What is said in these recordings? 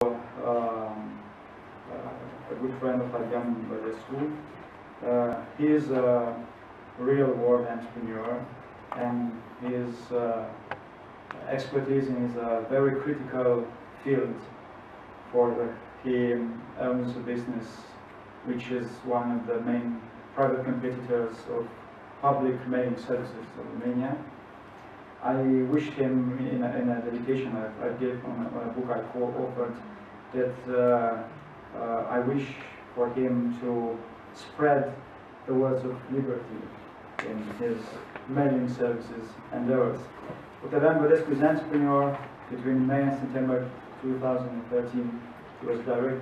A good friend of Octavian Badescu. He is a real world entrepreneur, and his expertise is a very critical field he owns a business which is one of the main private competitors of public mailing services of Romania. I wish him in a dedication I gave on a book I co-authored that I wish for him to spread the words of liberty in his mailing services and others. Octavian Badescu is an entrepreneur. Between May and September 2013, he was director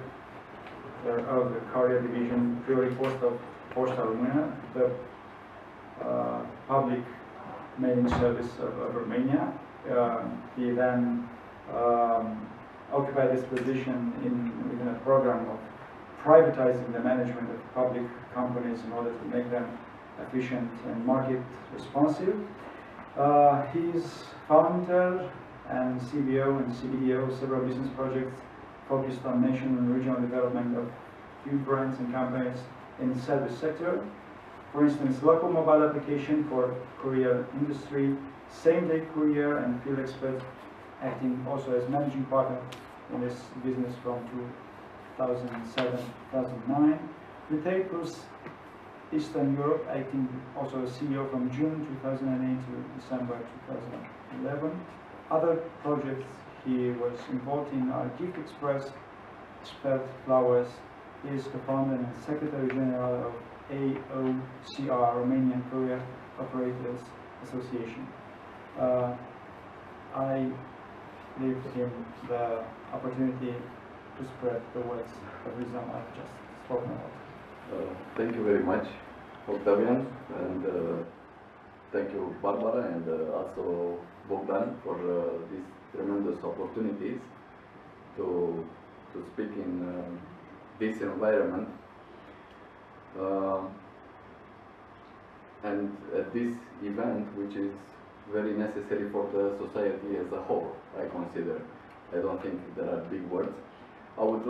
of the Courier Division, Priori Poșta Română, the public mailing service of Romania. He then occupied this position within a program of privatizing the management of public companies in order to make them efficient and market responsive. He is founder and CBO and CEO of several business projects focused on national and regional development of few brands and companies in the service sector. For instance, local mobile application for courier industry, same-day courier and field expert, acting also as managing partner in this business from 2007-2009. Retail Plus Eastern Europe, acting also as CEO from June 2008 to December 2011. Other projects he was involved in are Gift Express, Expert Flowers. He is co-founder and Secretary General of AOCR, Romanian Courier Operators Association. I leave him the opportunity to spread the words of wisdom I've just spoken about. Thank you very much, Octavian, and thank you, Barbara, and also Bogdan, for these tremendous opportunities to speak in this environment. And at this event, which is very necessary for the society as a whole, I consider. I don't think there are big words. I would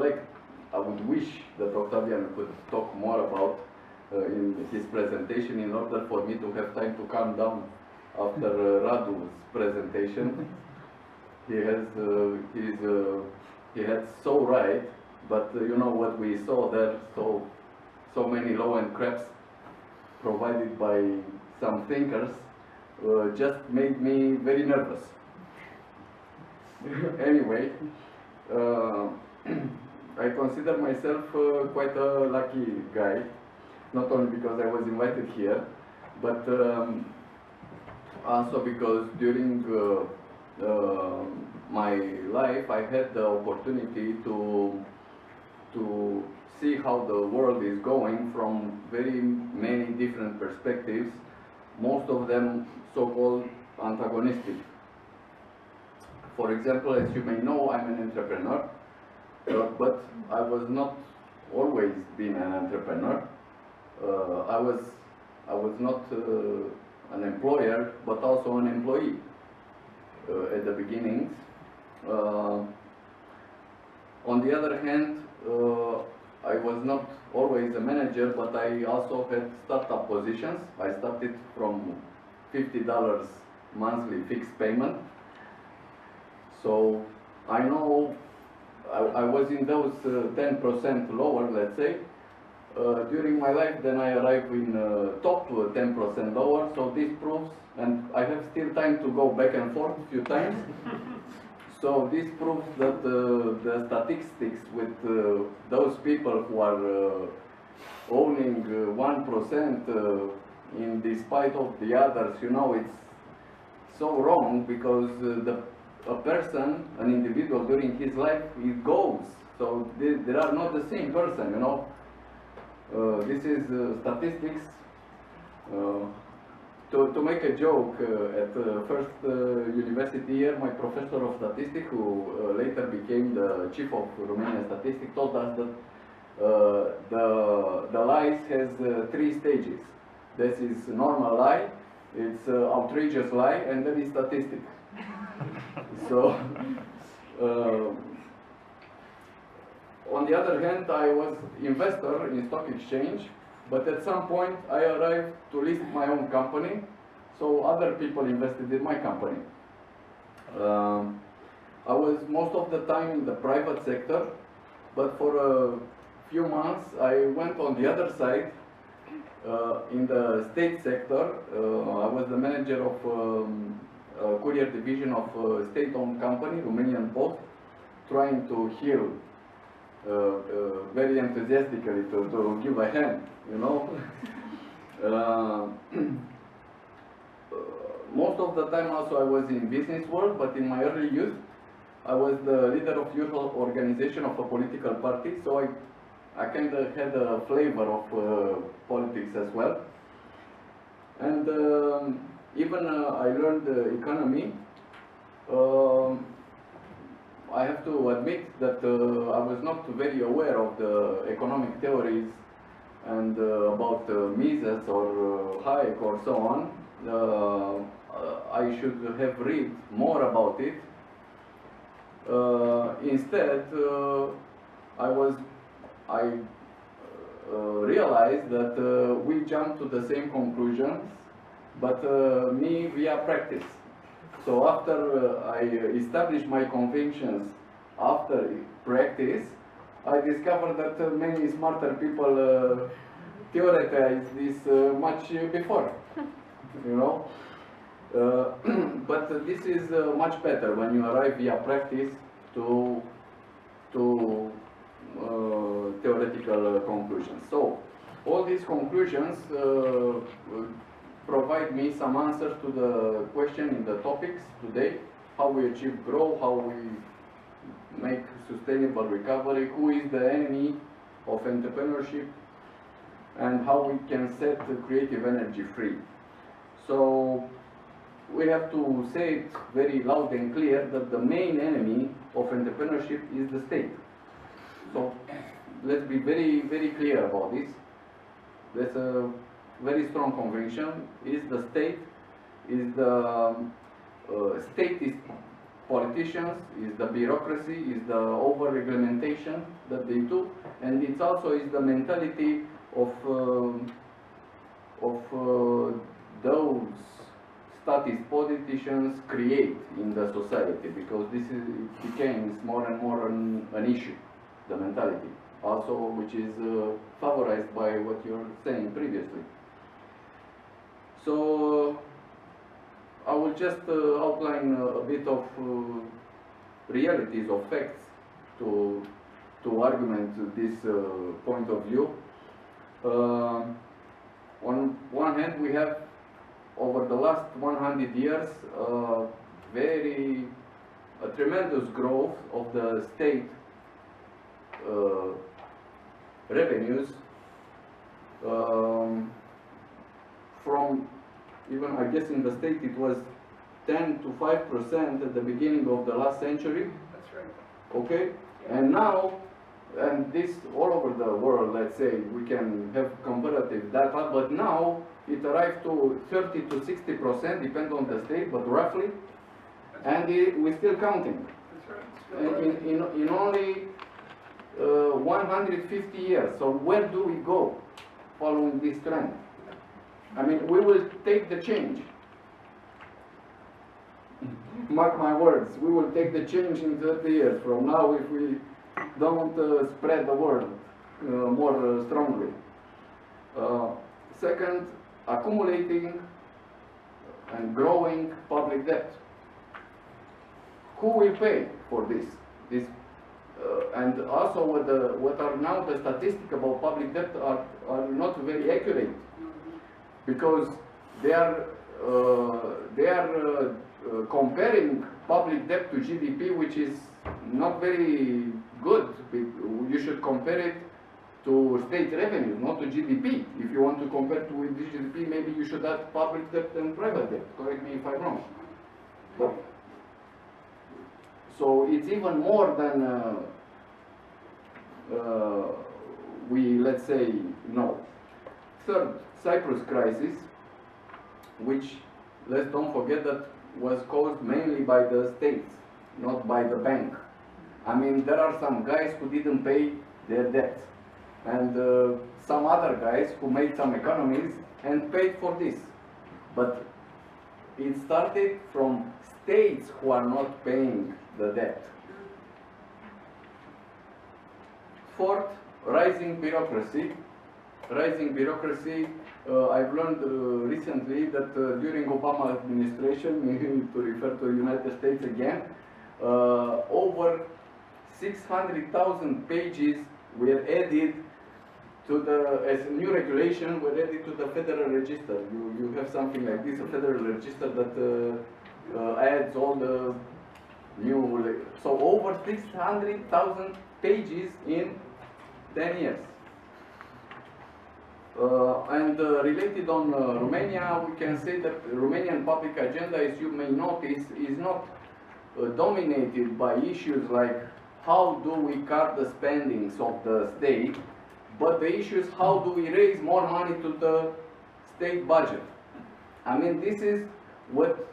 wish that Octavian could talk more about in his presentation in order for me to have time to calm down after Radu's presentation. He had so right, but you know what we saw there, so many low-end crepes provided by some thinkers just made me very nervous. Anyway, I consider myself quite a lucky guy, not only because I was invited here, but also because during my life I had the opportunity to see how the world is going from very many different perspectives, most of them so-called antagonistic. For example, as you may know, I'm an entrepreneur, but I was not always been an entrepreneur. I was not an employer, but also an employee at the beginnings. On the other hand, I was not always a manager, but I also had startup positions. I started from $50 monthly fixed payment. So I know I was in those 10% lower, let's say. During my life, then I arrived in top 10% lower. So this proves, and I have still time to go back and forth a few times. So this proves that the statistics with those people who are owning 1% in despite of the others, you know, it's so wrong, because a person, an individual during his life, it goes. So they are not the same person, you know. This is statistics. To make a joke, at the first university year, my professor of statistics, who later became the chief of Romanian statistics, told us that the lies has 3 stages. This is normal lie, it's outrageous lie, and then it's statistic. So on the other hand, I was investor in stock exchange, but at some point I arrived to list my own company, so other people invested in my company. I was most of the time in the private sector, but for a few months I went on the other side in the state sector. I was the manager of courier division of a state-owned company, Romanian Post, trying to heal very enthusiastically to give a hand, you know. Most of the time also I was in business world, but in my early youth I was the leader of youth organization of a political party, so I kind of had a flavor of politics as well. And even I learned economy. I have to admit that I was not very aware of the economic theories and about Mises or Hayek or so on. I should have read more about it. Instead, I realized that we jumped to the same conclusions, but me via practice. So after I established my convictions after practice, I discovered that many smarter people theoretized this much before, you know. But this is much better when you arrive via practice to theoretical conclusions. So all these conclusions provide me some answers to the question in the topics today: how we achieve growth, how we make sustainable recovery, who is the enemy of entrepreneurship, and how we can set creative energy free. So we have to say it very loud and clear that the main enemy of entrepreneurship is the state. So let's be very, very clear about this. That's a very strong conviction. Is the state, is the statist politicians, is the bureaucracy, is the over-reglementation that they do, and it also is the mentality of those statist politicians create in the society, because this is, it became more and more an issue, the mentality, also which is favorized by what you're saying previously. So I will just outline a bit of realities, of facts, to argument this point of view. On one hand, we have over the last 100 years a tremendous growth of the state revenues, from even, I guess in the state it was 10 to 5% at the beginning of the last century. That's right. Okay, and now, and this all over the world, let's say, we can have comparative data, but now it arrived to 30 to 60%, depend on the state, but roughly, and we're still counting. That's right. In only 150 years. So where do we go following this trend? I mean, we will take the change. Mark my words, we will take the change in 30 years from now if we don't spread the word more strongly. Second, accumulating and growing public debt. Who will pay for this? And also what are now the statistics about public debt are not very accurate, because they are comparing public debt to GDP, which is not very good. You should compare it to state revenues, not to GDP. If you want to compare to with GDP, maybe you should add public debt and private debt. Correct me if I'm wrong. But, so it's even more than we, let's say, know. Third, Cyprus crisis, which, let's don't forget, that was caused mainly by the states, not by the bank. I mean, there are some guys who didn't pay their debts. And some other guys who made some economies and paid for this. But it started from states who are not paying the debt. Fourth, rising bureaucracy. Rising bureaucracy, I've learned recently that during Obama administration, to refer to the United States again, over 600,000 pages were added to the, as a new regulation, were added to the Federal Register. You have something like this, a Federal Register that adds all the new, so over 600,000 pages in 10 years. Related on Romania, we can say that the Romanian public agenda, as you may notice, is not dominated by issues like how do we cut the spendings of the state, but the issue is how do we raise more money to the state budget. I mean, this is what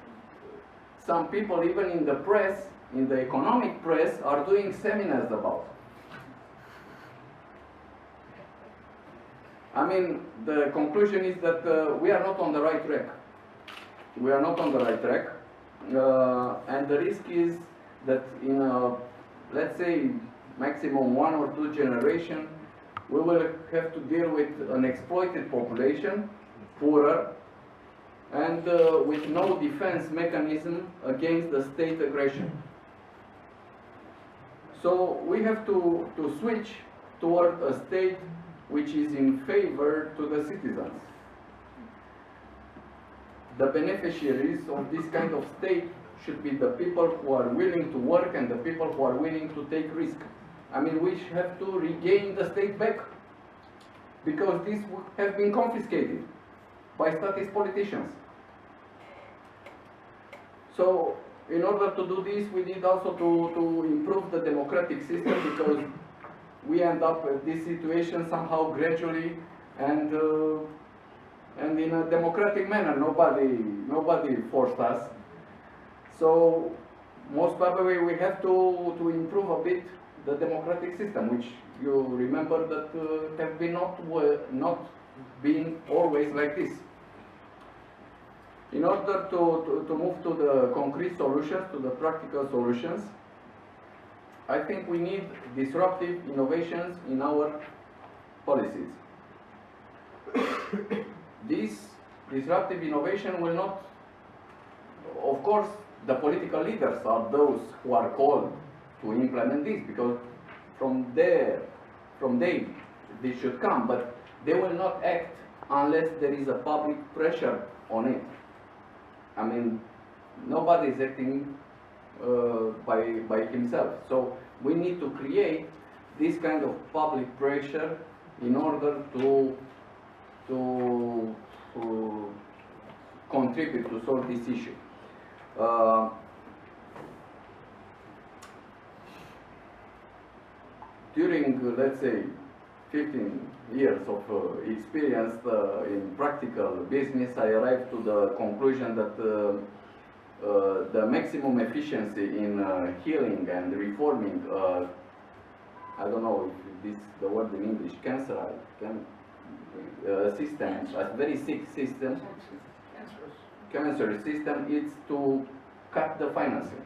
some people, even in the press, in the economic press, are doing seminars about. I mean, the conclusion is that we are not on the right track. We are not on the right track. And the risk is that in a, let's say, maximum 1 or 2 generations, we will have to deal with an exploited population, poorer, and with no defense mechanism against the state aggression. So we have to switch toward a state which is in favor to the citizens. The beneficiaries of this kind of state should be the people who are willing to work and the people who are willing to take risk. I mean, we have to regain the state back, because this has been confiscated by statist politicians. So, in order to do this, we need also to improve the democratic system, because we end up with this situation somehow gradually and in a democratic manner. Nobody forced us. So most probably we have to improve a bit the democratic system, which you remember that have been not been always like this. In order to move to the concrete solutions, to the practical solutions, I think we need disruptive innovations in our policies. This disruptive innovation will not, of course, the political leaders are those who are called to implement this, because from they should come, but they will not act unless there is a public pressure on it. I mean, nobody is acting by himself. So we need to create this kind of public pressure in order to contribute to solve this issue. During, let's say, 15 years of experience in practical business, I arrived to the conclusion that the maximum efficiency in healing and reforming, I don't know if this is the word in English, system, a very sick system, cancerous system, is to cut the financing.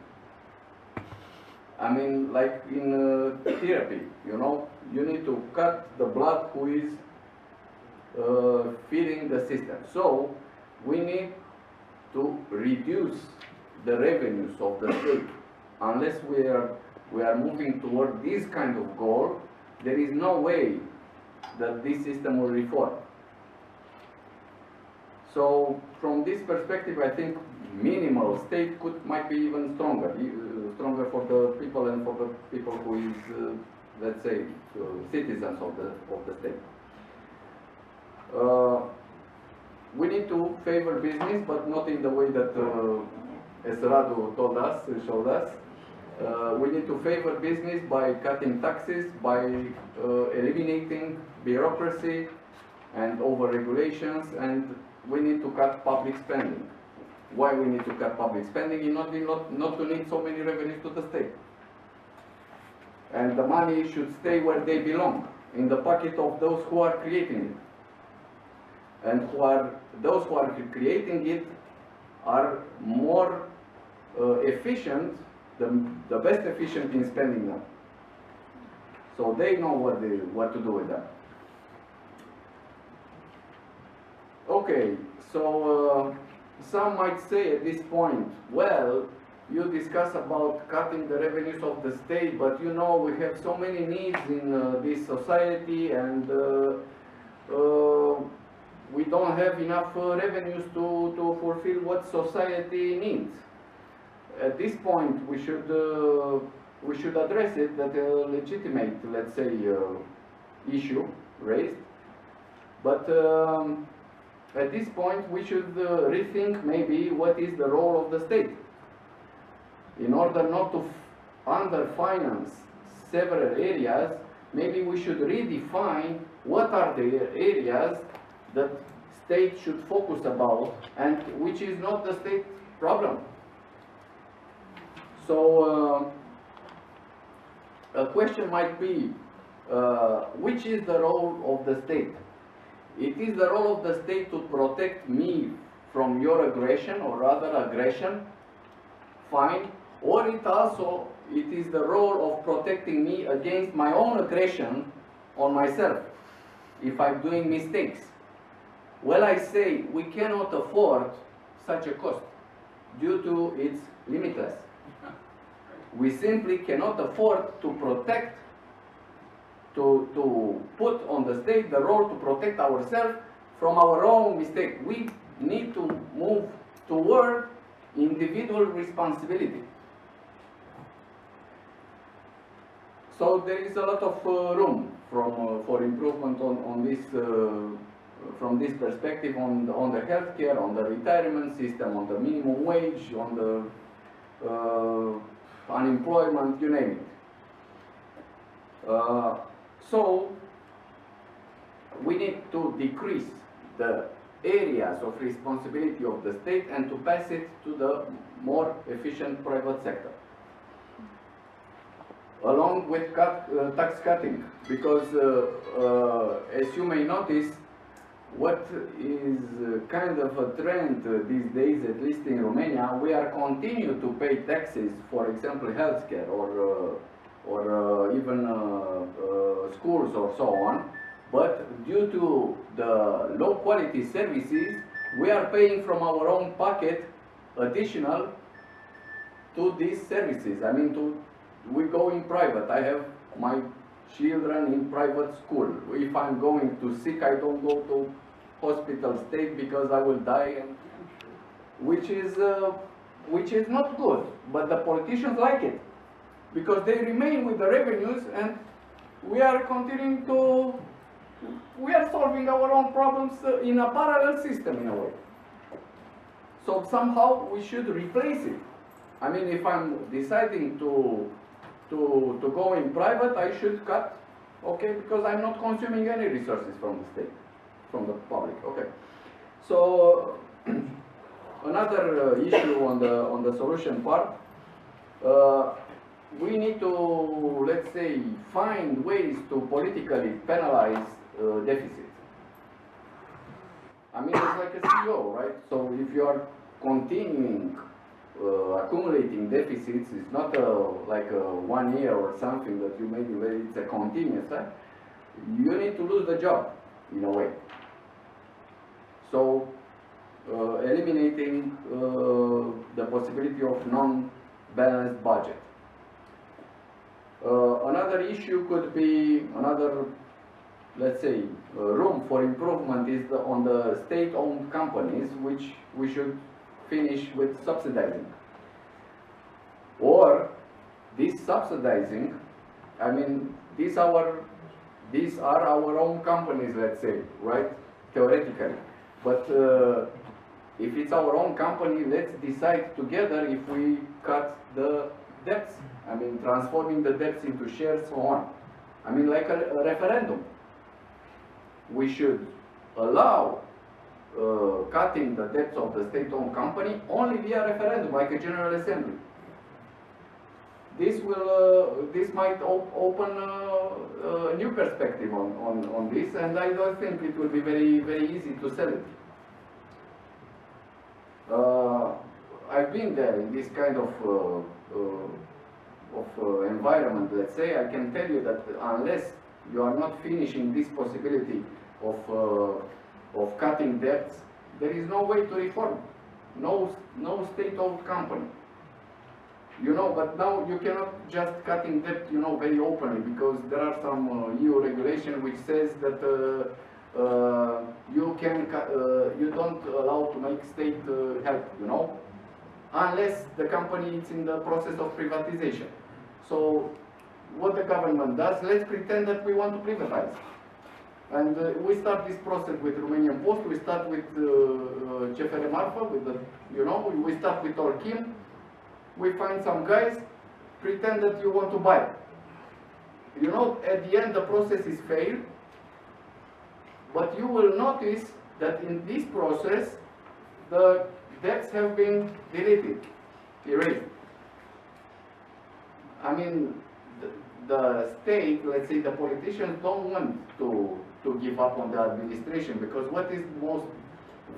I mean, like in therapy, you know, you need to cut the blood who is feeding the system. So we need to reduce the revenues of the state. Unless we are moving toward this kind of goal, there is no way that this system will reform. So from this perspective, I think minimal state might be even stronger for the people and for the people who is, let's say, citizens of the state. We need to favor business, but not in the way that as Radu showed us. We need to favor business by cutting taxes, by eliminating bureaucracy and over-regulations, and we need to cut public spending. Why we need to cut public spending? Not to need so many revenues to the state. and the money should stay where they belong, in the pocket of those who are creating it. And those who are creating it are more efficient, the best efficient in spending them. So they know what to do with them. Okay, so some might say at this point, well, you discuss about cutting the revenues of the state, but you know we have so many needs in this society, and we don't have enough revenues to fulfill what society needs. At this point, we should address it, that a legitimate, let's say, issue raised. But at this point, we should rethink maybe what is the role of the state. In order not to underfinance several areas, maybe we should redefine what are the areas that state should focus about and which is not the state problem. So a question might be, which is the role of the state? It is the role of the state to protect me from your aggression, or rather aggression, fine, or it is the role of protecting me against my own aggression on myself, if I'm doing mistakes. Well, I say we cannot afford such a cost due to its limitless. We simply cannot afford to protect, to put on the state the role to protect ourselves from our own mistake. We need to move toward individual responsibility. So there is a lot of room for improvement on this, from this perspective, on the healthcare, on the retirement system, on the minimum wage, on the unemployment, you name it. So we need to decrease the areas of responsibility of the state and to pass it to the more efficient private sector, along with tax cutting, because as you may notice, what is kind of a trend these days, at least in Romania, we are continue to pay taxes, for example, healthcare or even schools or so on, but due to the low quality services, we are paying from our own pocket additional to these services. I mean, we go in private. I have my children in private school. If I'm going to sick, I don't go to hospital state because I will die, and which is not good. But the politicians like it because they remain with the revenues, and we are continuing to. We are solving our own problems in a parallel system in a way. So somehow we should replace it. I mean, if I'm deciding to go in private, I should cut, okay, because I'm not consuming any resources from the state, from the public, okay. So another issue on the solution part, we need to, let's say, find ways to politically penalize deficit. I mean, it's like a CEO, right? So if you are continuing accumulating deficits, it's not like a 1 year or something that you maybe, it's a continuous, right? You need to lose the job in a way. So eliminating the possibility of non-balanced budget. Another issue could be, another, let's say, room for improvement is on the state-owned companies, which we should finish with subsidizing. Or this subsidizing, I mean, these are our own companies, let's say, right? Theoretically. But if it's our own company, let's decide together if we cut the debts. I mean, transforming the debts into shares, so on. I mean, like a referendum. We should allow cutting the debts of the state-owned company only via referendum, like a general assembly. this might open a new perspective on this, and I don't think it will be very easy to sell it. I've been there in this kind of environment, let's say. I can tell you that unless you are not finishing this possibility of cutting debts, there is no way to reform. No state-owned company. You know, but now you cannot just cutting debt, you know, very openly, because there are some EU regulation which says that you don't allow to make state help, you know, unless the company is in the process of privatization. So what the government does, let's pretend that we want to privatize. And we start this process with Romanian Post, we start with CFR Marfa, with the, you know, we start with Orchim, we find some guys, pretend that you want to buy. You know, at the end the process is failed, but you will notice that in this process, the debts have been deleted, erased. I mean, the state, let's say the politicians don't want to give up on the administration, because what is most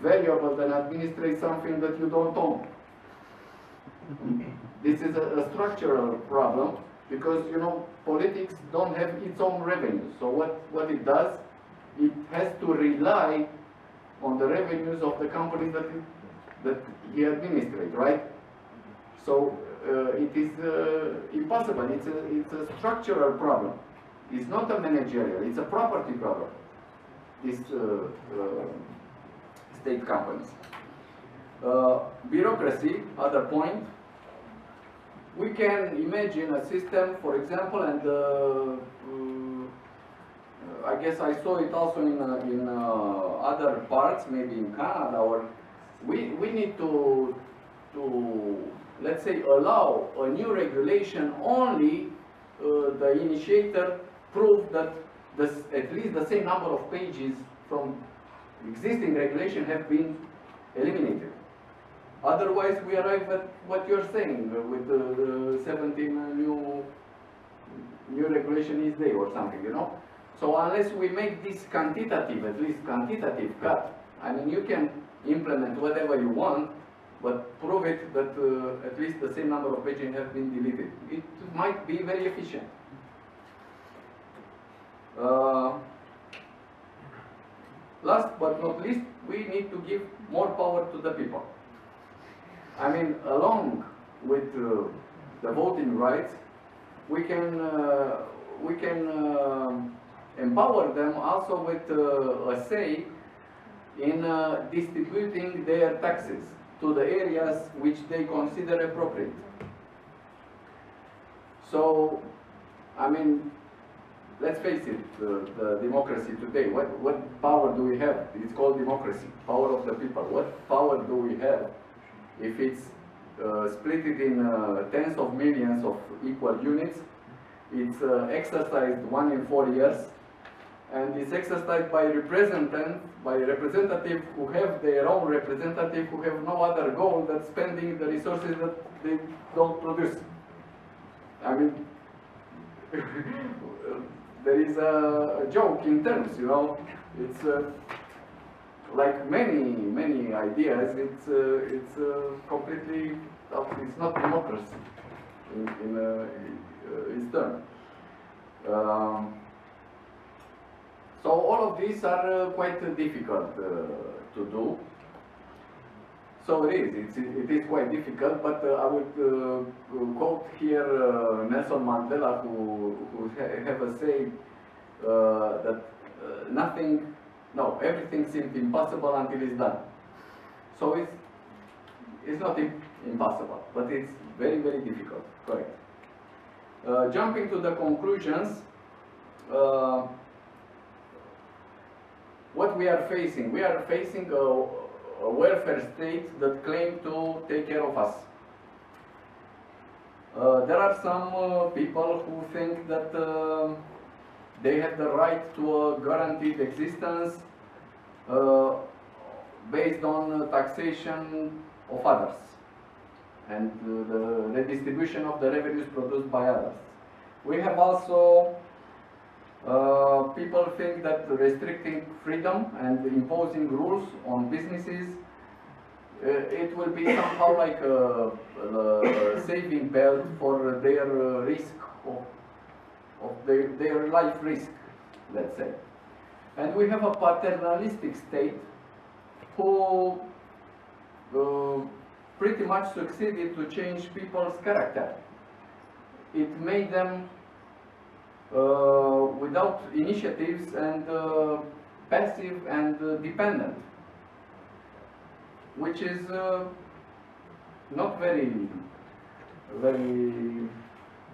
valuable than administrate something that you don't own? This is a structural problem, because, you know, politics don't have its own revenue. So what it does, it has to rely on the revenues of the companies that he administrates, right? So it is impossible. It's a structural problem. It's not a managerial. It's a property problem. These state companies. Bureaucracy, other point. We can imagine a system, for example, and I guess I saw it also in other parts, maybe in Canada, or we need to let's say allow a new regulation only the initiator prove that at least the same number of pages from existing regulation have been eliminated. Otherwise, we arrive at what you're saying with the 17 new regulation each day or something, you know. So unless we make this quantitative, at least quantitative cut, I mean, you can implement whatever you want, but prove it that at least the same number of pages have been deleted. It might be very efficient. Last but not least, we need to give more power to the people. I mean, along with the voting rights, we can empower them also with a say in distributing their taxes to the areas which they consider appropriate. So, I mean, let's face it, the democracy today, what power do we have? It's called democracy, power of the people. What power do we have if it's split it in tens of millions of equal units? It's exercised 1 in 4 years, and it's exercised by representatives who have their own representative, who have no other goal than spending the resources that they don't produce. I mean, there is a joke in terms, you know. It's like many ideas. It's completely, it's not democracy in its term. So all of these are quite difficult to do. So it is quite difficult, but I would quote here Nelson Mandela, who have a say that everything seems impossible until it's done. So it's not impossible, but it's very difficult, correct. Jumping to the conclusions, what we are facing a welfare state that claims to take care of us. There are some people who think that they have the right to a guaranteed existence based on taxation of others. and the redistribution of the revenues produced by others. We have also people think that restricting freedom and imposing rules on businesses, it will be somehow like a saving belt for their risk of their life risk, let's say. And we have a paternalistic state who pretty much succeeded to change people's character. It made them without initiatives and passive and dependent, which is not very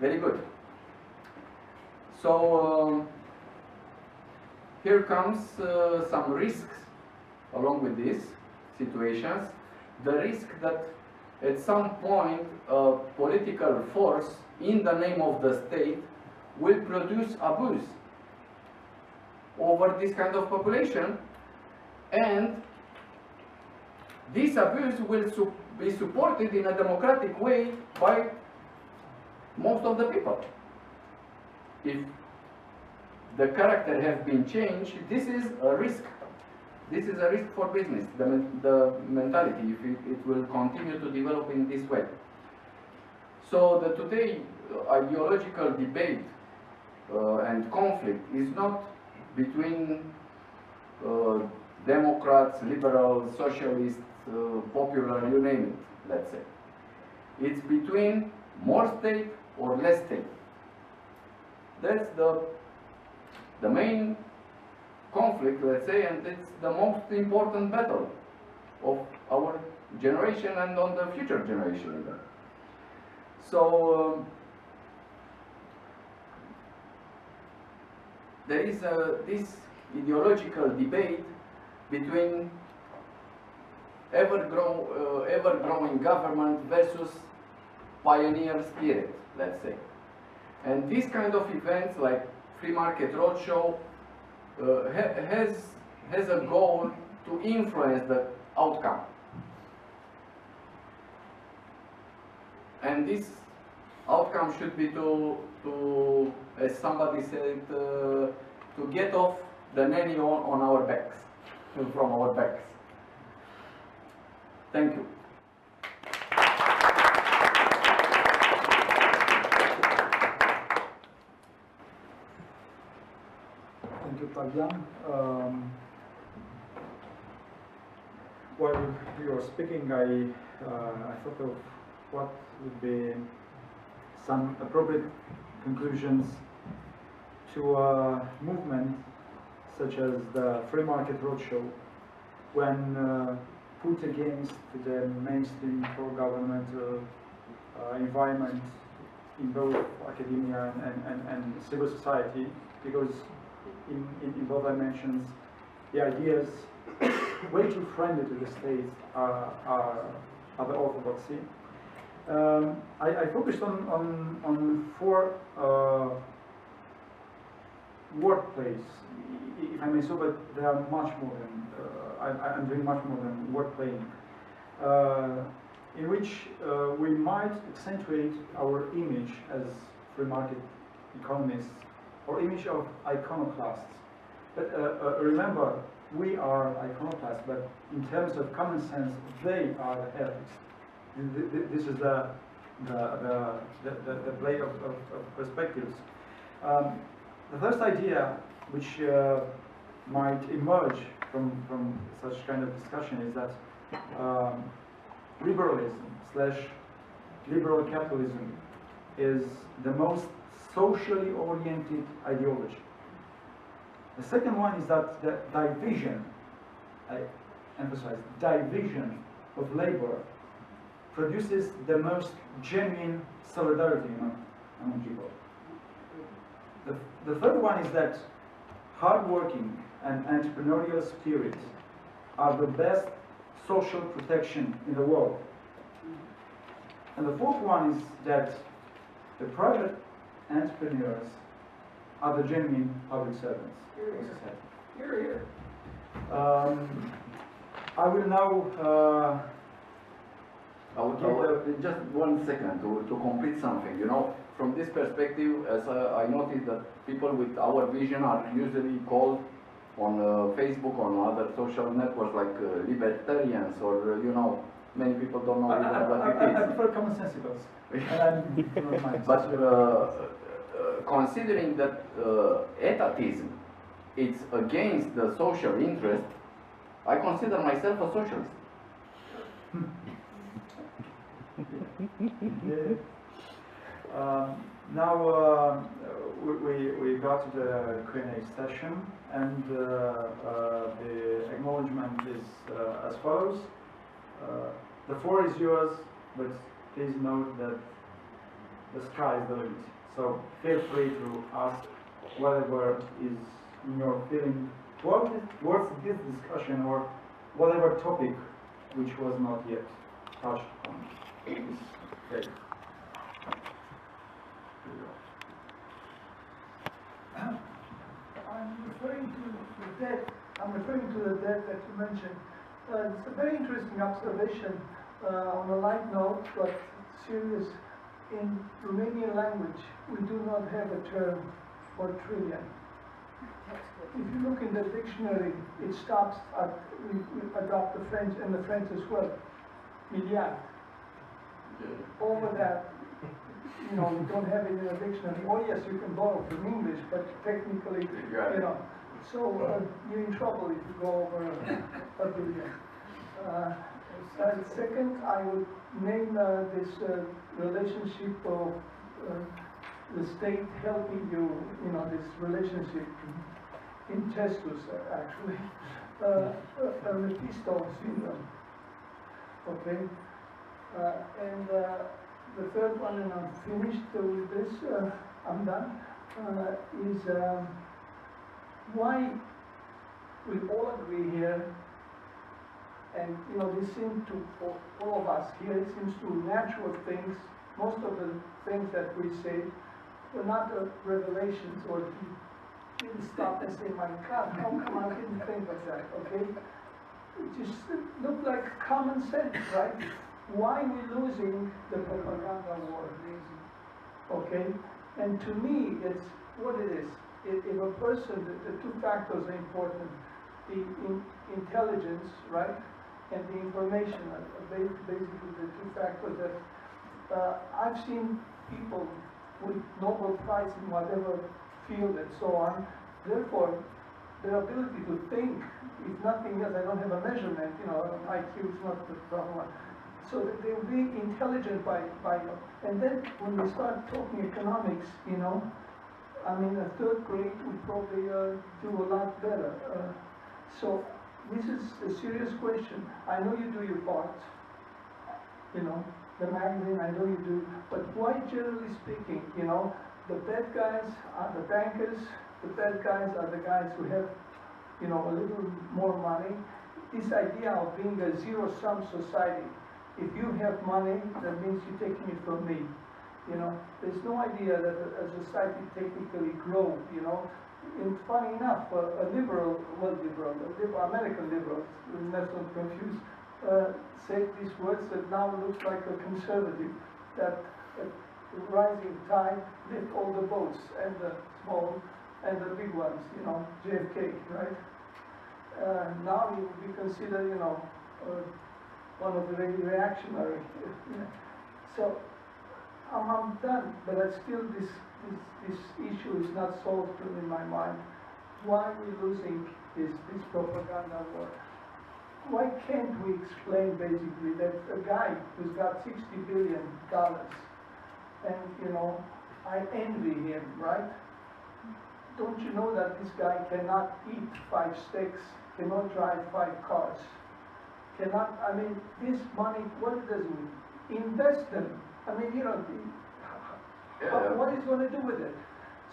good. So here comes some risks along with these situations. The risk that at some point a political force in the name of the state will produce abuse over this kind of population, and this abuse will be supported in a democratic way by most of the people. If the character has been changed, this is a risk. This is a risk for business, the mentality, if it will continue to develop in this way. So the today ideological debate and conflict is not between Democrats, liberals, socialists, popular, you name it, let's say. It's between more state or less state. That's the main conflict, let's say, and it's the most important battle of our generation and on the future generation even. So there is this ideological debate between ever-growing government versus pioneer spirit, let's say. And these kind of events like Free Market Roadshow has a goal to influence the outcome. And this outcome should be to as somebody said, to get off the nanny on our backs, from our backs. Thank you. Thank you, Octavian. While you were speaking, I thought of what would be some appropriate conclusions to a movement such as the Free Market Roadshow, when put against the mainstream pro-governmental environment in both academia and civil society, because in both dimensions, the ideas way too friendly to the state are the orthodoxy. I focused on four workplace, if I may so, but they are much more than I'm doing much more than word playing, in which we might accentuate our image as free market economists, or image of iconoclasts. But remember, we are iconoclasts, but in terms of common sense, they are the heretics. This is the play of perspectives. The first idea which might emerge from such kind of discussion is that liberalism/liberal capitalism is the most socially oriented ideology. The second one is that the division, I emphasize, division of labor produces the most genuine solidarity among people. The third one is that hardworking and entrepreneurial spirit are the best social protection in the world. And the fourth one is that the private entrepreneurs are the genuine public servants. Here. I will now Just 1 second to complete something. You know, from this perspective, as I noticed that people with our vision are usually called on Facebook, on other social networks like libertarians, or you know, many people don't know even what it is. I prefer common sensicals. But considering that etatism is against the social interest, I consider myself a socialist. Now we got to the Q&A session, and the acknowledgement is as follows. The floor is yours, but please note that the sky is the limit. So feel free to ask whatever is in your feeling towards this discussion, or whatever topic which was not yet touched on. Okay. I'm referring to the debt that you mentioned. It's a very interesting observation on a light note, but serious. In Romanian language, we do not have a term for trillion. If you look in the dictionary, it stops at, we adopt the French, and the French as well, milliard. Over that, you know, we don't have it in the dictionary. Oh yes, you can borrow from English, but technically, you know, so you're in trouble if you go over a billion. Second, I would name this relationship of the state helping you, you know, this relationship incestus, actually, Mephisto syndrome. Okay, and the third one, and I'm finished with this, I'm done, is why we all agree here, and you know, this seems to, for all of us here, it seems to natural things. Most of the things that we say were not revelations, or he didn't stop and say, my God, how come I didn't think of that, okay? It just looked like common sense, right? Why are we losing the propaganda war? Okay? And to me, it's what it is. If a person, the two factors are important. The intelligence, right? And the information, basically the two factors that I've seen people with Nobel Prize in whatever field and so on. Therefore, their ability to think, if nothing else, I don't have a measurement, you know, IQ is not the problem. So that they will be intelligent by, and then when we start talking economics, you know, I mean, a third grade would probably do a lot better. So this is a serious question. I know you do your part, you know, the magazine, I know you do, but why, generally speaking, you know, the bad guys are the bankers, the bad guys are the guys who have, you know, a little more money. This idea of being a zero-sum society, if you have money, that means you're taking it from me. You know, there's no idea that a society technically grow, you know. And funny enough, a liberal, American liberal, let's not confuse, said these words that now looks like a conservative, that the rising tide lift all the boats, and the small and the big ones, you know, JFK, right? Now he would be considered, you know, one of the very reactionary. So I'm done, but I still this issue is not solved in my mind. Why are we losing this propaganda war? Why can't we explain basically that a guy who's got $60 billion, and you know, I envy him, right? Don't you know that this guy cannot eat 5 steaks, cannot drive 5 cars, cannot, I mean, this money, what does it mean? Invest them. I mean, you know, what he's going to do with it?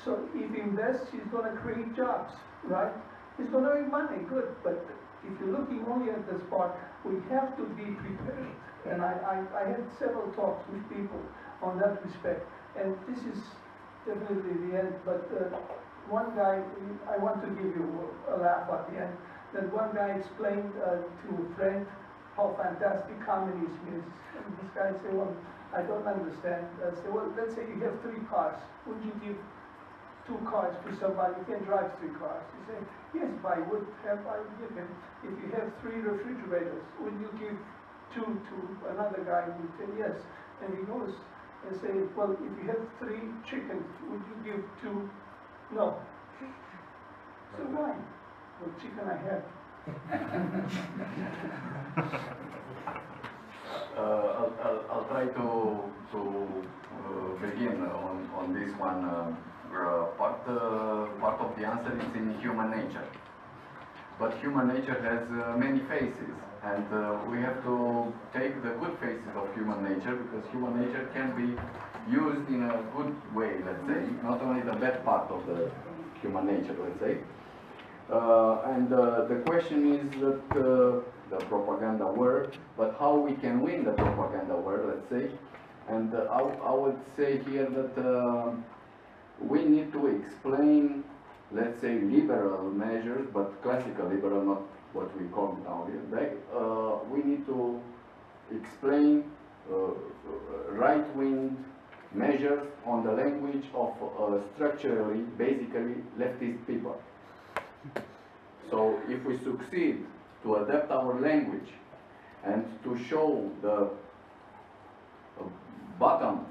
So if he invests, he's going to create jobs, right? He's going to make money, good, but if you're looking only at this part, we have to be prepared. And I had several talks with people on that respect, and this is definitely the end, but one guy, I want to give you a laugh at the end, that one guy explained to a friend how fantastic communism is. And this guy say, well, I don't understand. I say, well, let's say you have 3 cars. Would you give 2 cars to somebody who can drive 3 cars? He said, yes, if I would have, I would give him. If you have 3 refrigerators, would you give 2 to another guy? He would say, yes. And he goes and say, well, if you have 3 chickens, would you give 2? No. So why? Well, chicken I have. I'll try to begin on this one. Part of the answer is in human nature. But human nature has many faces, and we have to take the good faces of human nature, because human nature can be used in a good way, let's say, not only the bad part of the human nature, let's say. And the question is that the propaganda war, but how we can win the propaganda war, let's say. And I would say here that we need to explain, let's say, liberal measures, but classical liberal, not what we call now. We need to explain right-wing measures on the language of structurally, basically, leftist people. So if we succeed to adapt our language and to show the bottom,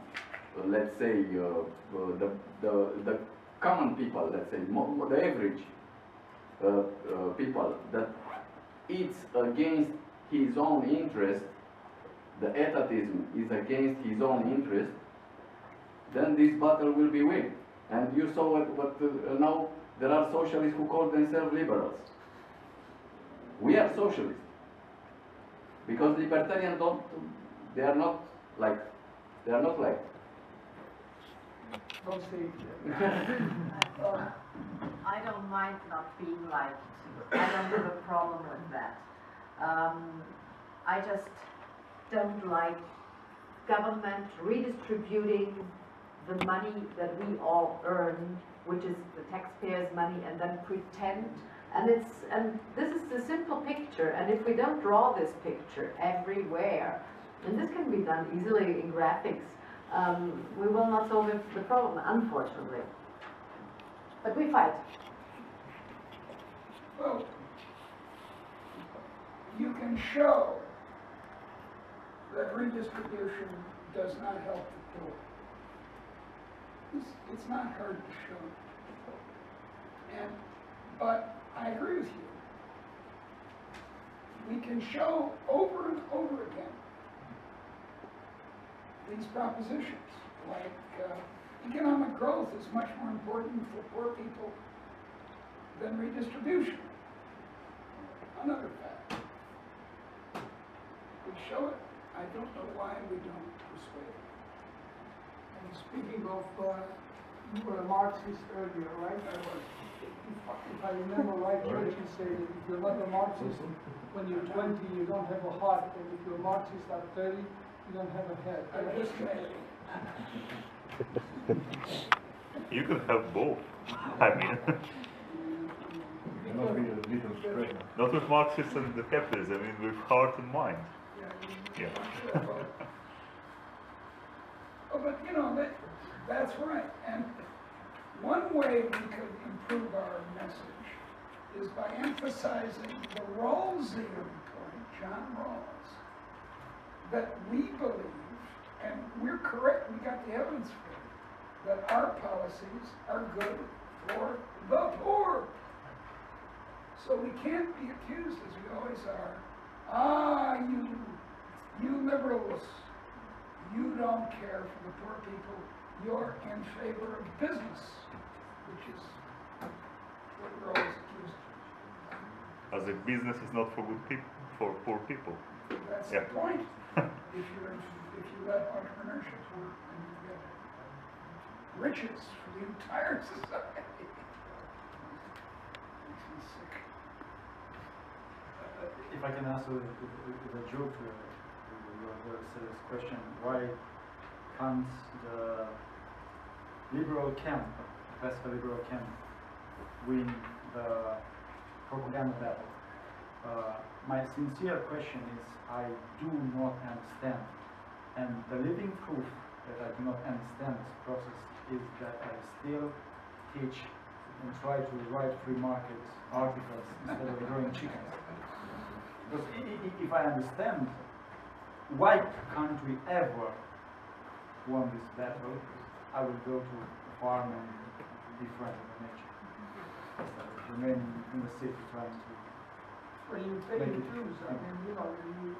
let's say, the common people, let's say, the average people, that it's against his own interest, the etatism is against his own interest, then this battle will be won. And you saw what now there are socialists who call themselves liberals. We are socialists. Because libertarians they are not like. Don't say I don't mind not being liked. I don't have a problem with that. I just don't like government redistributing the money that we all earn, which is the taxpayers' money, and then pretend. And this is the simple picture. And if we don't draw this picture everywhere, and this can be done easily in graphics, we will not solve the problem, unfortunately. But we fight. Well, you can show that redistribution does not help the poor. It's not hard to show. But I agree with you. We can show over and over again these propositions, like economic growth is much more important for poor people than redistribution. Another fact. We show it. I don't know why we don't persuade. And speaking of, you were a Marxist earlier, right? I was. If I remember right, Churchill said that if you're not a Marxist when you're 20, you don't have a heart, and if you're a Marxist at 30, you don't have a head. I just You could have both. I mean, Cannot be a little spread. not with Marxists and the capitalists. I mean, with heart and mind. Yeah. Oh, but you know, that's right. And one way we could improve our message is by emphasizing the Rawlsian point, John Rawls, that we believe, and we're correct, we got the evidence for it, that our policies are good for the poor. So we can't be accused, as we always are, you liberals, you don't care for the poor people, you're in favor of business, which is what we're always accused of. As if business is not for good people, for poor people. That's Yeah. the point. If you let entrepreneurship work, then you get riches for the entire society. Makes me sick. If I can answer with a joke to your serious question, why can't the liberal camp, classical liberal camp, win the propaganda battle? My sincere question is, I do not understand. And the living proof that I do not understand this process is that I still teach and try to write free market articles instead of growing chickens. Because if I understand, why can't we ever won this battle, I will go to a farm and be friends with nature. Instead of remaining in the city trying to Well, you pay make the it. dues, I mean, you know, you